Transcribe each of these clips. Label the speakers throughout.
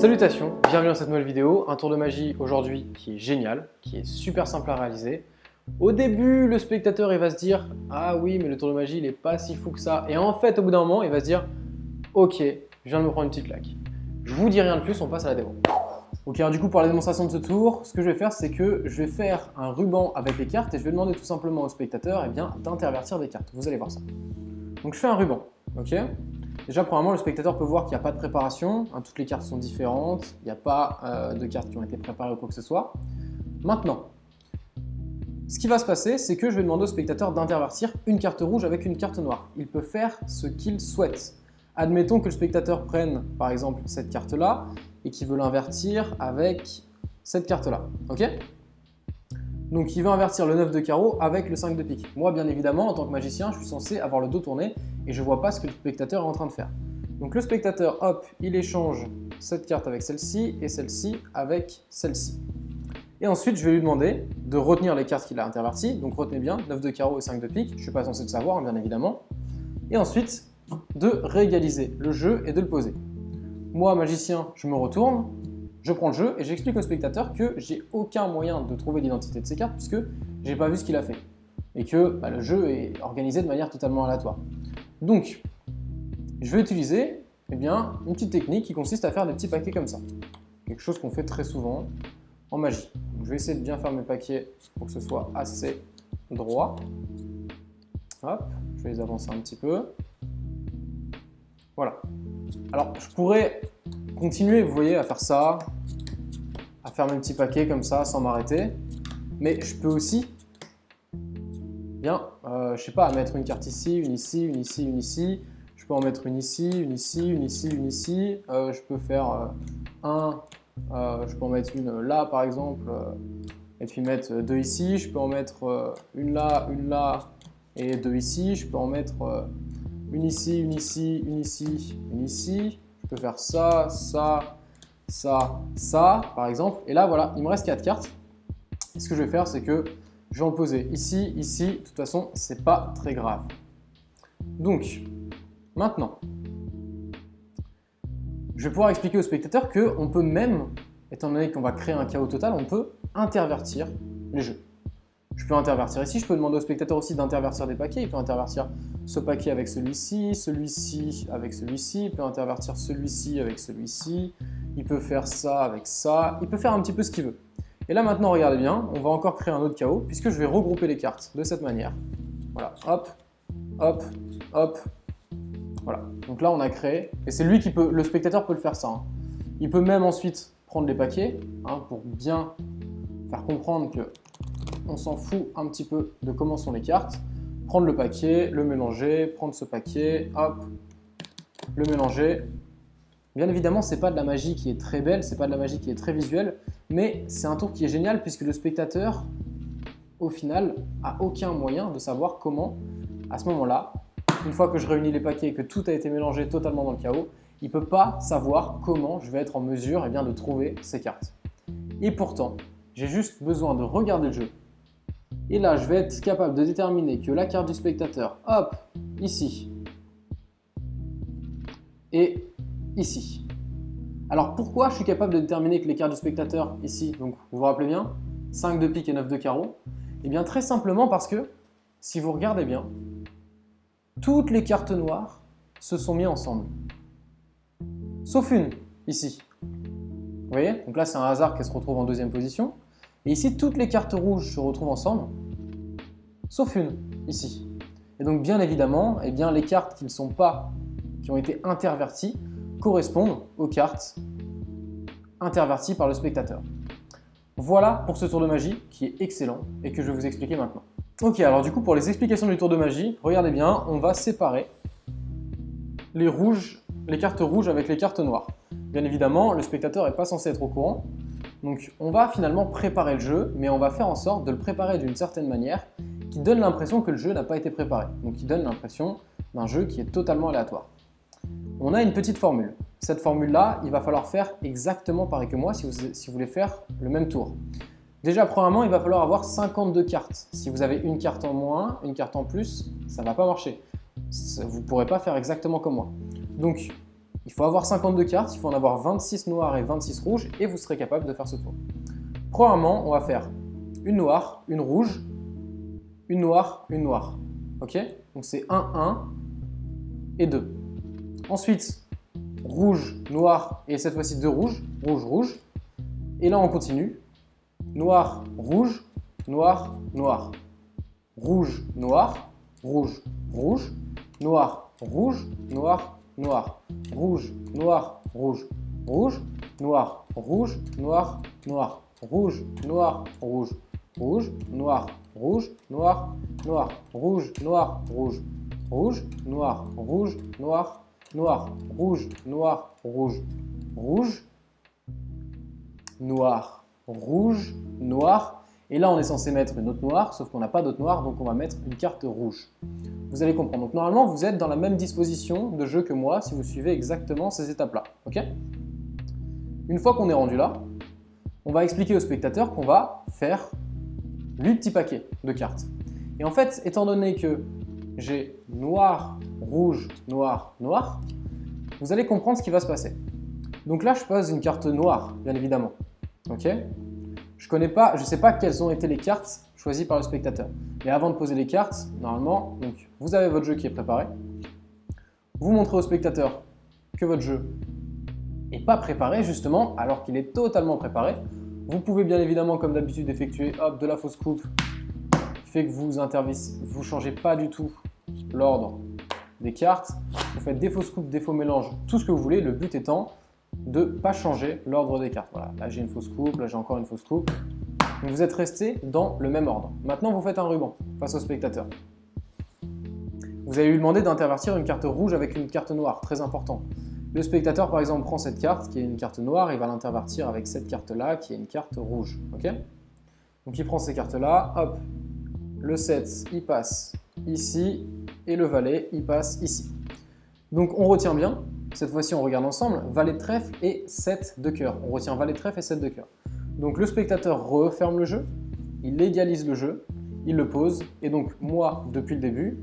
Speaker 1: Salutations, bienvenue dans cette nouvelle vidéo, un tour de magie aujourd'hui qui est génial, qui est super simple à réaliser. Au début, le spectateur il va se dire « Ah oui, mais le tour de magie il est pas si fou que ça ». Et en fait, au bout d'un moment, il va se dire « Ok, je viens de me prendre une petite claque ». Je vous dis rien de plus, on passe à la démo. Ok, alors du coup pour la démonstration de ce tour, ce que je vais faire c'est que je vais faire un ruban avec les cartes et je vais demander tout simplement au spectateur d'intervertir des cartes. Vous allez voir ça. Donc je fais un ruban, ok. Déjà, premièrement, le spectateur peut voir qu'il n'y a pas de préparation, hein, toutes les cartes sont différentes, il n'y a pas de cartes qui ont été préparées ou quoi que ce soit. Maintenant, ce qui va se passer, c'est que je vais demander au spectateur d'intervertir une carte rouge avec une carte noire. Il peut faire ce qu'il souhaite. Admettons que le spectateur prenne, par exemple, cette carte-là et qu'il veut l'invertir avec cette carte-là, ok? Donc, il veut invertir le 9 de carreau avec le 5 de pique. Moi, bien évidemment, en tant que magicien, je suis censé avoir le dos tourné et je ne vois pas ce que le spectateur est en train de faire. Donc, le spectateur, hop, il échange cette carte avec celle-ci et celle-ci avec celle-ci. Et ensuite, je vais lui demander de retenir les cartes qu'il a interverties. Donc, retenez bien, 9 de carreau et 5 de pique. Je ne suis pas censé le savoir, bien évidemment. Et ensuite, de réégaliser le jeu et de le poser. Moi, magicien, je me retourne. Je prends le jeu et j'explique au spectateur que j'ai aucun moyen de trouver l'identité de ces cartes puisque j'ai pas vu ce qu'il a fait et que le jeu est organisé de manière totalement aléatoire. Donc, je vais utiliser une petite technique qui consiste à faire des petits paquets comme ça. Quelque chose qu'on fait très souvent en magie. Donc, je vais essayer de bien faire mes paquets pour que ce soit assez droit. Hop, je vais les avancer un petit peu. Voilà. Alors, je pourrais continuer, vous voyez, à faire ça, à faire mes petits paquets comme ça, sans m'arrêter. Mais je peux aussi, je sais pas, mettre une carte ici, une ici, une ici, une ici. Je peux en mettre une ici, une ici, une ici, une ici. Je peux faire je peux en mettre une là, par exemple, et puis mettre deux ici. Je peux en mettre une là, et deux ici. Je peux en mettre une ici, une ici, une ici, une ici. Je peux faire ça, ça, ça, ça, par exemple. Et là, voilà, il me reste 4 cartes. Et ce que je vais faire, c'est que je vais en poser ici, ici. De toute façon, c'est pas très grave. Donc, maintenant, je vais pouvoir expliquer au spectateur qu'on peut même, étant donné qu'on va créer un chaos total, on peut intervertir les jeux. Je peux intervertir ici, je peux demander au spectateur aussi d'intervertir des paquets. Il peut intervertir ce paquet avec celui-ci, celui-ci avec celui-ci, il peut intervertir celui-ci avec celui-ci, il peut faire ça avec ça, il peut faire un petit peu ce qu'il veut. Et là maintenant, regardez bien, on va encore créer un autre chaos puisque je vais regrouper les cartes de cette manière. Voilà, hop, hop, hop. Voilà, donc là on a créé, et c'est lui qui peut, le spectateur peut le faire ça. Hein. Il peut même ensuite prendre les paquets pour bien faire comprendre que on s'en fout un petit peu de comment sont les cartes. Prendre le paquet, le mélanger, prendre ce paquet, hop, le mélanger. Bien évidemment, c'est pas de la magie qui est très belle, c'est pas de la magie qui est très visuelle, mais c'est un tour qui est génial puisque le spectateur, au final, a aucun moyen de savoir comment, à ce moment-là, une fois que je réunis les paquets et que tout a été mélangé totalement dans le chaos, il ne peut pas savoir comment je vais être en mesure de trouver ces cartes. Et pourtant, j'ai juste besoin de regarder le jeu. Et là, je vais être capable de déterminer que la carte du spectateur, hop, ici, et ici. Alors pourquoi je suis capable de déterminer que les cartes du spectateur, ici, donc vous vous rappelez bien, 5 de pique et 9 de carreau? Eh bien très simplement parce que, si vous regardez bien, toutes les cartes noires se sont mises ensemble. Sauf une, ici. Vous voyez? Donc là, c'est un hasard qu'elle se retrouve en deuxième position. Et ici, toutes les cartes rouges se retrouvent ensemble, sauf une, ici. Et donc, bien évidemment, les cartes qui ont été interverties correspondent aux cartes interverties par le spectateur. Voilà pour ce tour de magie qui est excellent et que je vais vous expliquer maintenant. Ok, alors du coup, pour les explications du tour de magie, regardez bien, on va séparer les cartes rouges avec les cartes noires. Bien évidemment, le spectateur n'est pas censé être au courant. Donc on va finalement préparer le jeu, mais on va faire en sorte de le préparer d'une certaine manière qui donne l'impression que le jeu n'a pas été préparé. Donc qui donne l'impression d'un jeu qui est totalement aléatoire. On a une petite formule. Cette formule-là, il va falloir faire exactement pareil que moi si vous voulez faire le même tour. Déjà, premièrement, il va falloir avoir 52 cartes. Si vous avez une carte en moins, une carte en plus, ça ne va pas marcher. Vous ne pourrez pas faire exactement comme moi. Donc, Il faut avoir 52 cartes, il faut en avoir 26 noires et 26 rouges, et vous serez capable de faire ce tour. Premièrement, on va faire une noire, une rouge, une noire, une noire. Ok? Donc c'est 1, 1 et 2. Ensuite, rouge, noir, et cette fois-ci 2 rouges, rouge, rouge. Et là, on continue. Noir, rouge, noir, noir. Rouge, noir, rouge, rouge. Noir, rouge, noir, noir. Rouge, noir, rouge, rouge. Noir, rouge, noir, noir. Rouge, noir, rouge, rouge. Noir, rouge, noir, noir. Rouge, noir, rouge, rouge. Noir, rouge, noir, noir. Rouge, noir, rouge, rouge. Noir, rouge, noir. Et là, on est censé mettre une autre noire, sauf qu'on n'a pas d'autre noire, donc on va mettre une carte rouge. Vous allez comprendre. Donc normalement, vous êtes dans la même disposition de jeu que moi si vous suivez exactement ces étapes-là. Ok? Une fois qu'on est rendu là, on va expliquer au spectateur qu'on va faire 8 petits paquets de cartes. Et en fait, étant donné que j'ai noir, rouge, noir, noir, vous allez comprendre ce qui va se passer. Donc là, je pose une carte noire, bien évidemment. Ok? Je ne sais pas quelles ont été les cartes choisies par le spectateur. Mais avant de poser les cartes, normalement, donc, vous avez votre jeu qui est préparé. Vous montrez au spectateur que votre jeu n'est pas préparé, justement, alors qu'il est totalement préparé. Vous pouvez bien évidemment, comme d'habitude, effectuer de la fausse coupe, qui fait que vous ne changez pas du tout l'ordre des cartes. Vous faites des fausses coupes, des faux mélanges, tout ce que vous voulez. Le but étant de ne pas changer l'ordre des cartes. Voilà, là j'ai une fausse coupe, là j'ai encore une fausse coupe. Donc vous êtes resté dans le même ordre. Maintenant vous faites un ruban face au spectateur. Vous allez lui demander d'intervertir une carte rouge avec une carte noire, très important. Le spectateur par exemple prend cette carte qui est une carte noire et va l'intervertir avec cette carte là qui est une carte rouge. Ok? Donc il prend ces cartes là, hop, le 7 il passe ici et le valet il passe ici. Donc on retient bien. Cette fois-ci, on regarde ensemble, valet de trèfle et 7 de cœur. On retient valet de trèfle et 7 de cœur. Donc le spectateur referme le jeu, il légalise le jeu, il le pose. Et donc moi, depuis le début,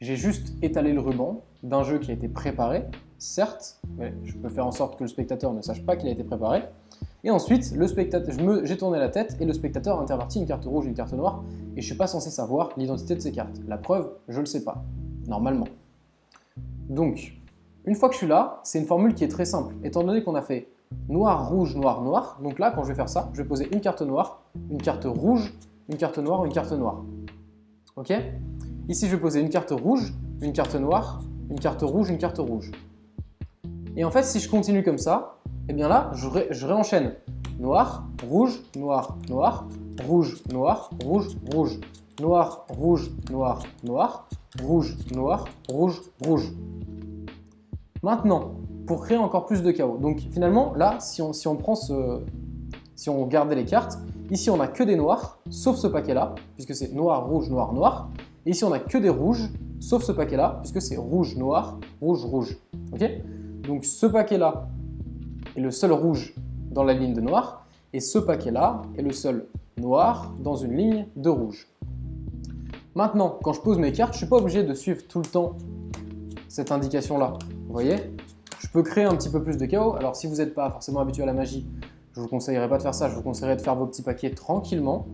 Speaker 1: j'ai juste étalé le ruban d'un jeu qui a été préparé, certes, mais je peux faire en sorte que le spectateur ne sache pas qu'il a été préparé. Et ensuite, j'ai tourné la tête et le spectateur intervertit une carte rouge et une carte noire. Et je ne suis pas censé savoir l'identité de ces cartes. La preuve, je ne le sais pas, normalement. Donc, une fois que je suis là, c'est une formule qui est très simple. Étant donné qu'on a fait noir, rouge, noir, noir, donc là, quand je vais faire ça, je vais poser une carte noire, une carte rouge, une carte noire, une carte noire. Ok? Ici, je vais poser une carte rouge, une carte noire, une carte rouge, une carte rouge. Et en fait, si je continue comme ça, eh bien là, je réenchaîne. Noir, rouge, noir, noir, rouge, noir, rouge, rouge. Noir, rouge, noir, noir, rouge, noir, rouge, rouge. Maintenant, pour créer encore plus de chaos. Donc finalement, là, si on regardait les cartes, ici on n'a que des noirs, sauf ce paquet-là, puisque c'est noir, rouge, noir, noir. Et ici on n'a que des rouges, sauf ce paquet-là, puisque c'est rouge, noir, rouge, rouge. Ok? Donc ce paquet-là est le seul rouge dans la ligne de noir, et ce paquet-là est le seul noir dans une ligne de rouge. Maintenant, quand je pose mes cartes, je ne suis pas obligé de suivre tout le temps cette indication-là. Vous voyez? Je peux créer un petit peu plus de chaos. Alors si vous n'êtes pas forcément habitué à la magie, je ne vous conseillerais pas de faire ça. Je vous conseillerais de faire vos petits paquets tranquillement.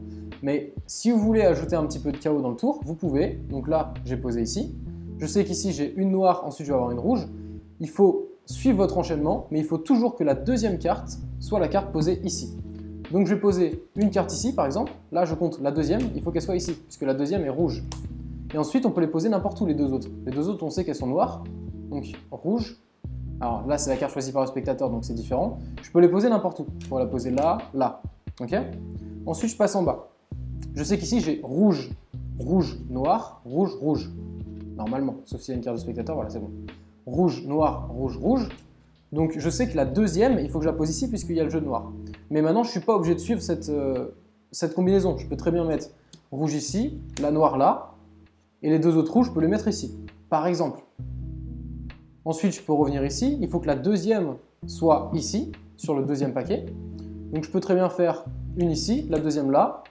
Speaker 1: Mais si vous voulez ajouter un petit peu de chaos dans le tour, vous pouvez. Donc là, j'ai posé ici. Je sais qu'ici, j'ai une noire, ensuite je vais avoir une rouge. Il faut suivre votre enchaînement, mais il faut toujours que la deuxième carte soit la carte posée ici. Donc je vais poser une carte ici, par exemple. Là, je compte la deuxième, il faut qu'elle soit ici, puisque la deuxième est rouge. Et ensuite, on peut les poser n'importe où, les deux autres. Les deux autres, on sait qu'elles sont noires. Donc rouge. Alors là, c'est la carte choisie par le spectateur, donc c'est différent. Je peux les poser n'importe où. Je pourrais la poser là, là. Ok? Ensuite, je passe en bas. Je sais qu'ici, j'ai rouge, rouge, noir, rouge, rouge. Normalement, sauf s'il y a une carte de spectateur, voilà, c'est bon. Rouge, noir, rouge, rouge. Donc je sais que la deuxième, il faut que je la pose ici puisqu'il y a le jeu de noir. Mais maintenant, je ne suis pas obligé de suivre cette combinaison. Je peux très bien mettre rouge ici, la noire là, et les deux autres rouges, je peux les mettre ici, par exemple. Ensuite, je peux revenir ici. Il faut que la deuxième soit ici, sur le deuxième paquet. Donc je peux très bien faire une ici, la deuxième là,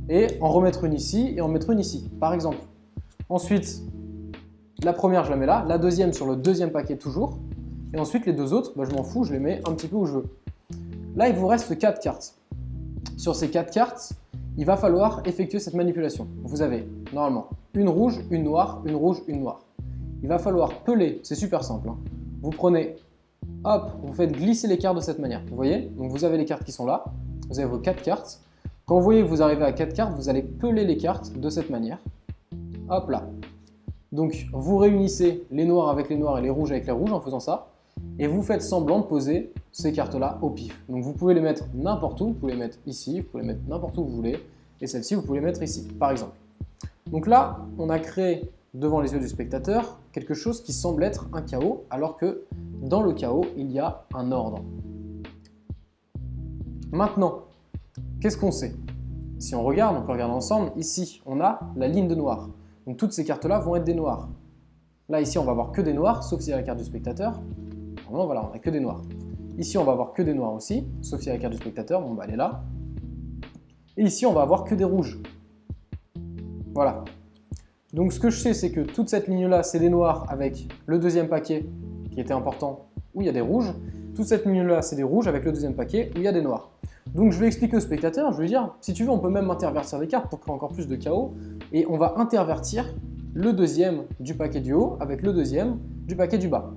Speaker 1: et en remettre une ici, et en mettre une ici, par exemple. Ensuite, la première, je la mets là, la deuxième sur le deuxième paquet toujours. Et Et ensuite, les deux autres, bah, je m'en fous, je les mets un petit peu où je veux. Là, il vous reste 4 cartes. Sur ces 4 cartes, il va falloir effectuer cette manipulation. Vous avez normalement une rouge, une noire, une rouge, une noire. Il va falloir peler, c'est super simple. Hein. Vous prenez, hop, vous faites glisser les cartes de cette manière. Vous voyez? Donc vous avez les cartes qui sont là, vous avez vos 4 cartes. Quand vous voyez que vous arrivez à 4 cartes, vous allez peler les cartes de cette manière. Hop là. Donc vous réunissez les noirs avec les noirs et les rouges avec les rouges en faisant ça. Et vous faites semblant de poser ces cartes-là au pif. Donc vous pouvez les mettre n'importe où, vous pouvez les mettre ici, vous pouvez les mettre n'importe où vous voulez. Et celle-ci, vous pouvez les mettre ici, par exemple. Donc là, on a créé devant les yeux du spectateur quelque chose qui semble être un chaos, alors que dans le chaos, il y a un ordre. Maintenant, qu'est-ce qu'on sait? Si on regarde, on peut regarder ensemble, ici, on a la ligne de noir. Donc toutes ces cartes-là vont être des noirs. Là, ici, on va avoir que des noirs, sauf si y a la carte du spectateur. Normalement, voilà, on n'a que des noirs. Ici, on va avoir que des noirs aussi, sauf si y a la carte du spectateur. Bon, bah, elle est là. Et ici, on va avoir que des rouges. Voilà. Donc, ce que je sais, c'est que toute cette ligne-là, c'est des noirs avec le deuxième paquet qui était important, où il y a des rouges. Toute cette ligne-là, c'est des rouges avec le deuxième paquet, où il y a des noirs. Donc, je vais expliquer au spectateur, je vais lui dire, si tu veux, on peut même intervertir des cartes pour créer encore plus de chaos. Et on va intervertir le deuxième du paquet du haut avec le deuxième du paquet du bas.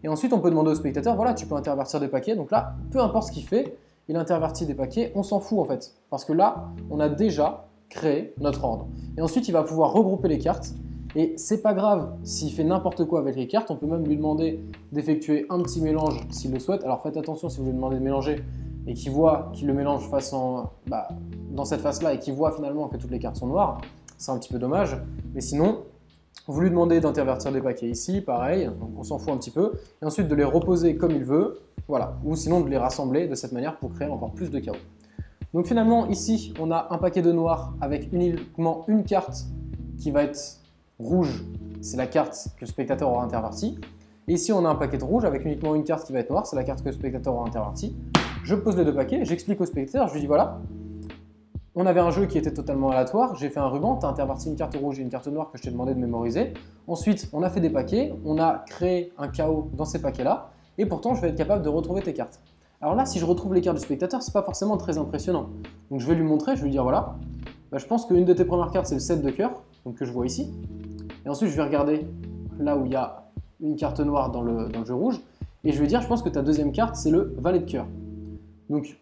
Speaker 1: Et ensuite, on peut demander au spectateur, voilà, tu peux intervertir des paquets. Donc là, peu importe ce qu'il fait, il intervertit des paquets, on s'en fout en fait. Parce que là, on a déjà créé notre ordre. Et ensuite, il va pouvoir regrouper les cartes. Et c'est pas grave s'il fait n'importe quoi avec les cartes, on peut même lui demander d'effectuer un petit mélange s'il le souhaite. Alors faites attention si vous lui demandez de mélanger et qu'il voit qu'il le mélange dans cette face-là et qu'il voit finalement que toutes les cartes sont noires. C'est un petit peu dommage. Mais sinon, vous lui demandez d'intervertir des paquets ici, pareil, donc on s'en fout un petit peu, et ensuite de les reposer comme il veut, voilà, ou sinon de les rassembler de cette manière pour créer encore plus de chaos. Donc finalement, ici, on a un paquet de noirs avec uniquement une carte qui va être rouge, c'est la carte que le spectateur aura intervertie, et ici on a un paquet de rouge avec uniquement une carte qui va être noire, c'est la carte que le spectateur aura intervertie. Je pose les deux paquets, j'explique au spectateur, je lui dis voilà, on avait un jeu qui était totalement aléatoire, j'ai fait un ruban, tu as interverti une carte rouge et une carte noire que je t'ai demandé de mémoriser. Ensuite, on a fait des paquets, on a créé un chaos dans ces paquets-là, et pourtant je vais être capable de retrouver tes cartes. Alors là, si je retrouve les cartes du spectateur, c'est pas forcément très impressionnant. Donc je vais lui montrer, je vais lui dire voilà, je pense qu'une de tes premières cartes c'est le 7 de cœur, donc que je vois ici. Et ensuite je vais regarder là où il y a une carte noire dans le jeu rouge, et je vais dire je pense que ta deuxième carte c'est le valet de cœur. Donc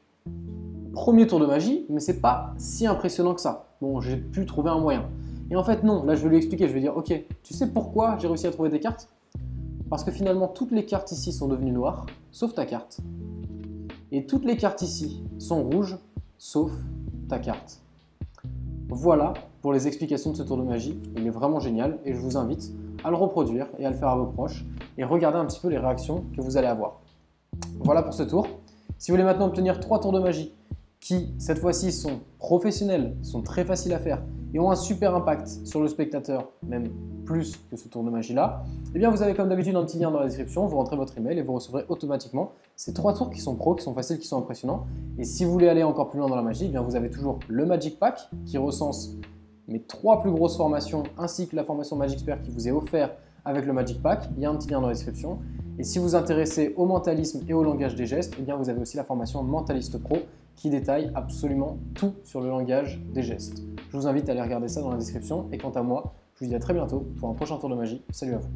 Speaker 1: premier tour de magie, mais c'est pas si impressionnant que ça. Bon, j'ai pu trouver un moyen. Et en fait, non, là je vais lui expliquer, je vais dire, ok, tu sais pourquoi j'ai réussi à trouver des cartes? Parce que finalement, toutes les cartes ici sont devenues noires, sauf ta carte. Et toutes les cartes ici sont rouges, sauf ta carte. Voilà pour les explications de ce tour de magie. Il est vraiment génial et je vous invite à le reproduire et à le faire à vos proches et regarder un petit peu les réactions que vous allez avoir. Voilà pour ce tour. Si vous voulez maintenant obtenir 3 tours de magie qui, cette fois-ci, sont professionnels, sont très faciles à faire et ont un super impact sur le spectateur, même plus que ce tour de magie-là, eh bien vous avez comme d'habitude un petit lien dans la description, vous rentrez votre email et vous recevrez automatiquement ces 3 tours qui sont pros, qui sont faciles, qui sont impressionnants. Et si vous voulez aller encore plus loin dans la magie, eh bien vous avez toujours le Magic Pack qui recense mes 3 plus grosses formations ainsi que la formation Magixpert qui vous est offerte avec le Magic Pack. Il y a un petit lien dans la description. Et si vous vous intéressez au mentalisme et au langage des gestes, eh bien vous avez aussi la formation Mentaliste Pro qui détaille absolument tout sur le langage des gestes. Je vous invite à aller regarder ça dans la description. Et quant à moi, je vous dis à très bientôt pour un prochain tour de magie. Salut à vous.